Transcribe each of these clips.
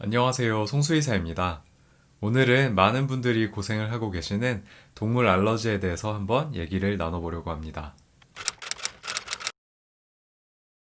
안녕하세요. 송수의사입니다. 오늘은 많은 분들이 고생을 하고 계시는 동물 알러지에 대해서 한번 얘기를 나눠보려고 합니다.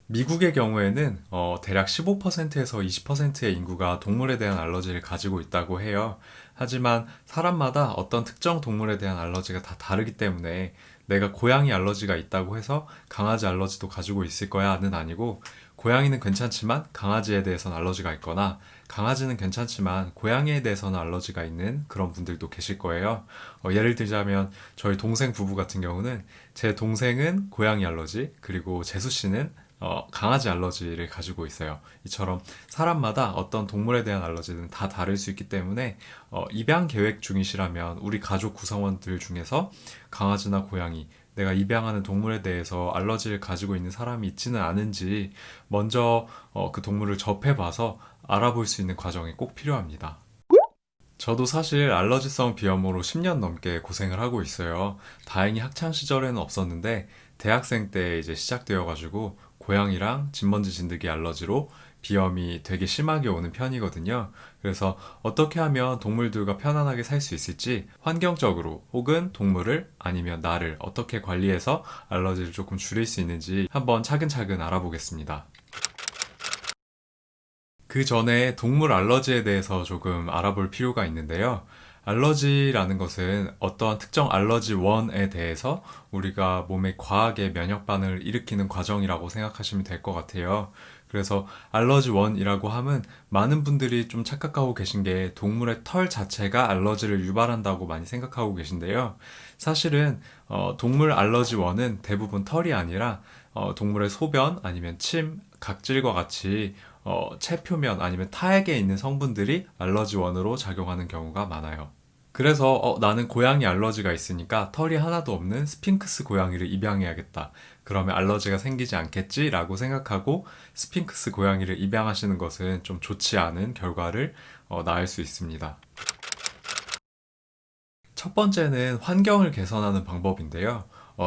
미국의 경우에는 대략 15%에서 20%의 인구가 동물에 대한 알러지를 가지고 있다고 해요. 하지만 사람마다 어떤 특정 동물에 대한 알러지가 다 다르기 때문에 내가 고양이 알러지가 있다고 해서 강아지 알러지도 가지고 있을 거야는 아니고, 고양이는 괜찮지만 강아지에 대해서는 알러지가 있거나 강아지는 괜찮지만 고양이에 대해서는 알러지가 있는 그런 분들도 계실 거예요. 예를 들자면 저희 동생 부부 같은 경우는, 제 동생은 고양이 알러지, 그리고 재수 씨는 강아지 알러지를 가지고 있어요. 이처럼 사람마다 어떤 동물에 대한 알러지는 다 다를 수 있기 때문에 입양 계획 중이시라면 우리 가족 구성원들 중에서 강아지나 고양이, 내가 입양하는 동물에 대해서 알러지를 가지고 있는 사람이 있지는 않은지 먼저 그 동물을 접해봐서 알아볼 수 있는 과정이 꼭 필요합니다. 저도 사실 알러지성 비염으로 10년 넘게 고생을 하고 있어요. 다행히 학창 시절에는 없었는데 대학생 때 이제 시작되어가지고 고양이랑 진먼지 진드기 알러지로 비염이 되게 심하게 오는 편이거든요. 그래서 어떻게 하면 동물들과 편안하게 살 수 있을지, 환경적으로 혹은 동물을 아니면 나를 어떻게 관리해서 알러지를 조금 줄일 수 있는지 한번 차근차근 알아보겠습니다. 그 전에 동물 알러지에 대해서 조금 알아볼 필요가 있는데요. 알러지라는 것은 어떠한 특정 알러지 원에 대해서 우리가 몸에 과하게 면역 반응을 일으키는 과정이라고 생각하시면 될 것 같아요. 그래서 알러지 원이라고 함은, 많은 분들이 좀 착각하고 계신 게 동물의 털 자체가 알러지를 유발한다고 많이 생각하고 계신데요. 사실은 동물 알러지 원은 대부분 털이 아니라 동물의 소변 아니면 침, 각질과 같이 체표면 아니면 타액에 있는 성분들이 알러지원으로 작용하는 경우가 많아요. 그래서 나는 고양이 알러지가 있으니까 털이 하나도 없는 스핑크스 고양이를 입양해야겠다, 그러면 알러지가 생기지 않겠지라고 생각하고 스핑크스 고양이를 입양하시는 것은 좀 좋지 않은 결과를 낳을 수 있습니다. 첫 번째는 환경을 개선하는 방법인데요.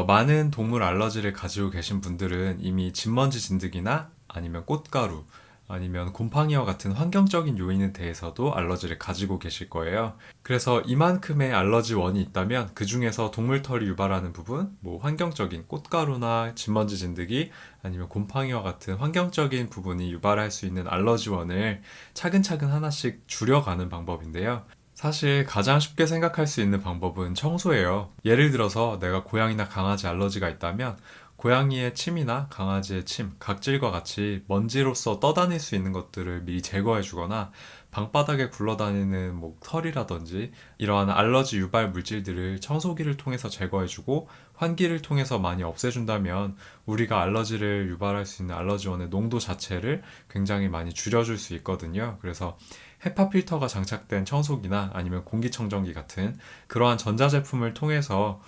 많은 동물 알러지를 가지고 계신 분들은 이미 진먼지 진드기나 아니면 꽃가루, 아니면 곰팡이와 같은 환경적인 요인에 대해서도 알러지를 가지고 계실 거예요. 그래서 이만큼의 알러지 원이 있다면 그 중에서 동물털이 유발하는 부분, 뭐 환경적인 꽃가루나 진먼지 진드기, 아니면 곰팡이와 같은 환경적인 부분이 유발할 수 있는 알러지 원을 차근차근 하나씩 줄여가는 방법인데요. 사실 가장 쉽게 생각할 수 있는 방법은 청소예요. 예를 들어서 내가 고양이나 강아지 알러지가 있다면 고양이의 침이나 강아지의 침, 각질과 같이 먼지로서 떠다닐 수 있는 것들을 미리 제거해 주거나, 방바닥에 굴러다니는 뭐 털이라든지 이러한 알러지 유발 물질들을 청소기를 통해서 제거해 주고 환기를 통해서 많이 없애준다면 우리가 알러지를 유발할 수 있는 알러지원의 농도 자체를 굉장히 많이 줄여줄 수 있거든요. 그래서 헤파 필터가 장착된 청소기나 아니면 공기청정기 같은 그러한 전자제품을 통해서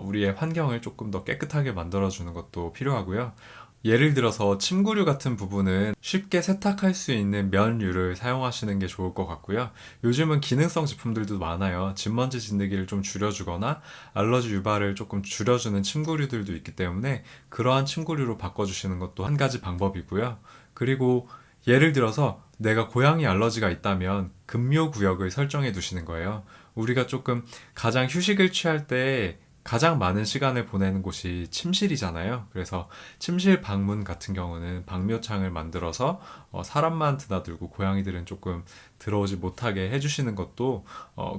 우리의 환경을 조금 더 깨끗하게 만들어주는 것도 필요하고요. 예를 들어서 침구류 같은 부분은 쉽게 세탁할 수 있는 면류를 사용하시는 게 좋을 것 같고요. 요즘은 기능성 제품들도 많아요. 진먼지 진드기를 좀 줄여주거나 알러지 유발을 조금 줄여주는 침구류들도 있기 때문에 그러한 침구류로 바꿔주시는 것도 한 가지 방법이고요. 그리고 예를 들어서 내가 고양이 알러지가 있다면 급묘 구역을 설정해 두시는 거예요. 우리가 조금 가장 휴식을 취할 때 가장 많은 시간을 보내는 곳이 침실이잖아요. 그래서 침실 방문 같은 경우는 방묘창을 만들어서 사람만 드나들고 고양이들은 조금 들어오지 못하게 해주시는 것도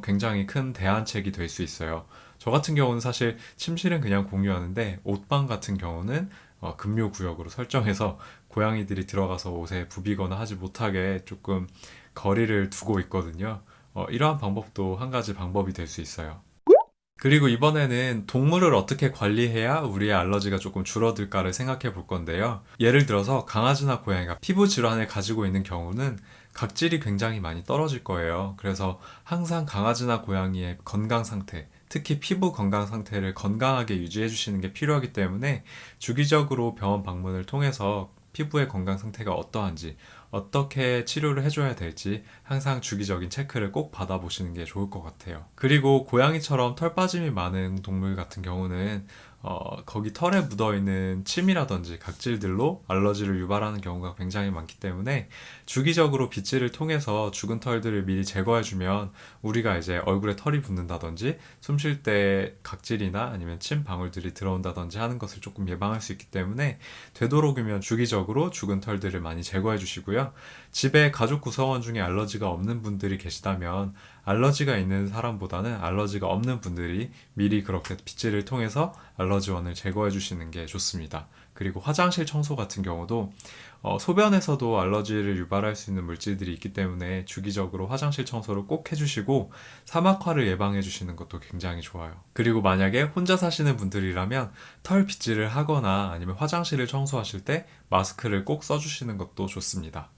굉장히 큰 대안책이 될 수 있어요. 저 같은 경우는 사실 침실은 그냥 공유하는데, 옷방 같은 경우는 급묘 구역으로 설정해서 고양이들이 들어가서 옷에 부비거나 하지 못하게 조금 거리를 두고 있거든요. 이러한 방법도 한 가지 방법이 될 수 있어요. 그리고 이번에는 동물을 어떻게 관리해야 우리의 알러지가 조금 줄어들까를 생각해 볼 건데요. 예를 들어서 강아지나 고양이가 피부 질환을 가지고 있는 경우는 각질이 굉장히 많이 떨어질 거예요. 그래서 항상 강아지나 고양이의 건강 상태, 특히 피부 건강 상태를 건강하게 유지해 주시는 게 필요하기 때문에 주기적으로 병원 방문을 통해서 피부의 건강 상태가 어떠한지, 어떻게 치료를 해줘야 될지 항상 주기적인 체크를 꼭 받아보시는 게 좋을 것 같아요. 그리고 고양이처럼 털 빠짐이 많은 동물 같은 경우는 거기 털에 묻어있는 침이라든지 각질들로 알러지를 유발하는 경우가 굉장히 많기 때문에 주기적으로 빗질을 통해서 죽은 털들을 미리 제거해주면 우리가 이제 얼굴에 털이 붙는다든지 숨 쉴 때 각질이나 아니면 침 방울들이 들어온다든지 하는 것을 조금 예방할 수 있기 때문에 되도록이면 주기적으로 죽은 털들을 많이 제거해 주시고요. 집에 가족 구성원 중에 알러지가 없는 분들이 계시다면 알러지가 있는 사람보다는 알러지가 없는 분들이 미리 그렇게 빗질을 통해서 알러지원을 제거해 주시는 게 좋습니다. 그리고 화장실 청소 같은 경우도 소변에서도 알러지를 유발할 수 있는 물질들이 있기 때문에 주기적으로 화장실 청소를 꼭 해주시고 사막화를 예방해 주시는 것도 굉장히 좋아요. 그리고 만약에 혼자 사시는 분들이라면 털 빗질을 하거나 아니면 화장실을 청소하실 때 마스크를 꼭 써주시는 것도 좋습니다.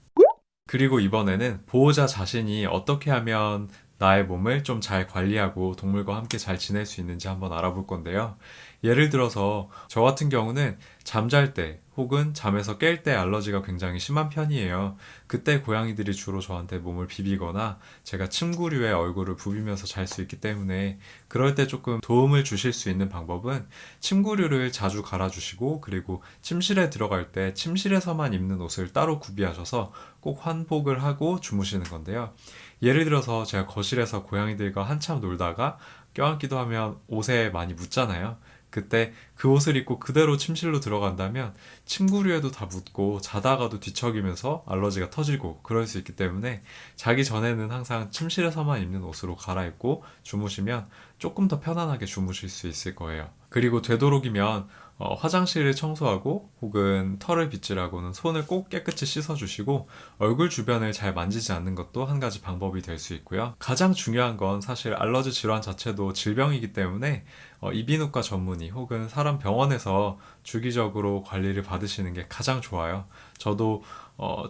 그리고 이번에는 보호자 자신이 어떻게 하면 나의 몸을 좀 잘 관리하고 동물과 함께 잘 지낼 수 있는지 한번 알아볼 건데요. 예를 들어서 저 같은 경우는 잠잘 때 혹은 잠에서 깰 때 알러지가 굉장히 심한 편이에요. 그때 고양이들이 주로 저한테 몸을 비비거나 제가 침구류에 얼굴을 부비면서 잘 수 있기 때문에 그럴 때 조금 도움을 주실 수 있는 방법은 침구류를 자주 갈아주시고 그리고 침실에 들어갈 때 침실에서만 입는 옷을 따로 구비하셔서 꼭 환복을 하고 주무시는 건데요. 예를 들어서 제가 거실에서 고양이들과 한참 놀다가 껴안기도 하면 옷에 많이 묻잖아요. 그때 그 옷을 입고 그대로 침실로 들어간다면 침구류에도 다 묻고 자다가도 뒤척이면서 알러지가 터지고 그럴 수 있기 때문에 자기 전에는 항상 침실에서만 입는 옷으로 갈아입고 주무시면 조금 더 편안하게 주무실 수 있을 거예요. 그리고 되도록이면 화장실을 청소하고 혹은 털을 빗질하고는 손을 꼭 깨끗이 씻어주시고 얼굴 주변을 잘 만지지 않는 것도 한 가지 방법이 될 수 있고요. 가장 중요한 건 사실 알러지 질환 자체도 질병이기 때문에 이비인후과 전문의 혹은 사람 병원에서 주기적으로 관리를 받으시는 게 가장 좋아요. 저도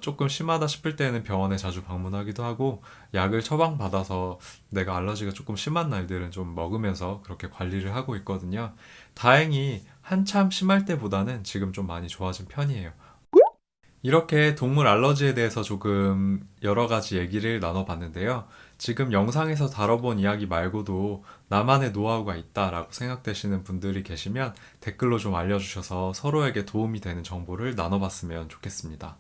조금 심하다 싶을 때는 병원에 자주 방문하기도 하고 약을 처방받아서 내가 알러지가 조금 심한 날들은 좀 먹으면서 그렇게 관리를 하고 있거든요. 다행히 한참 심할 때보다는 지금 좀 많이 좋아진 편이에요. 이렇게 동물 알러지에 대해서 조금 여러 가지 얘기를 나눠봤는데요. 지금 영상에서 다뤄본 이야기 말고도 나만의 노하우가 있다라고 생각되시는 분들이 계시면 댓글로 좀 알려주셔서 서로에게 도움이 되는 정보를 나눠봤으면 좋겠습니다.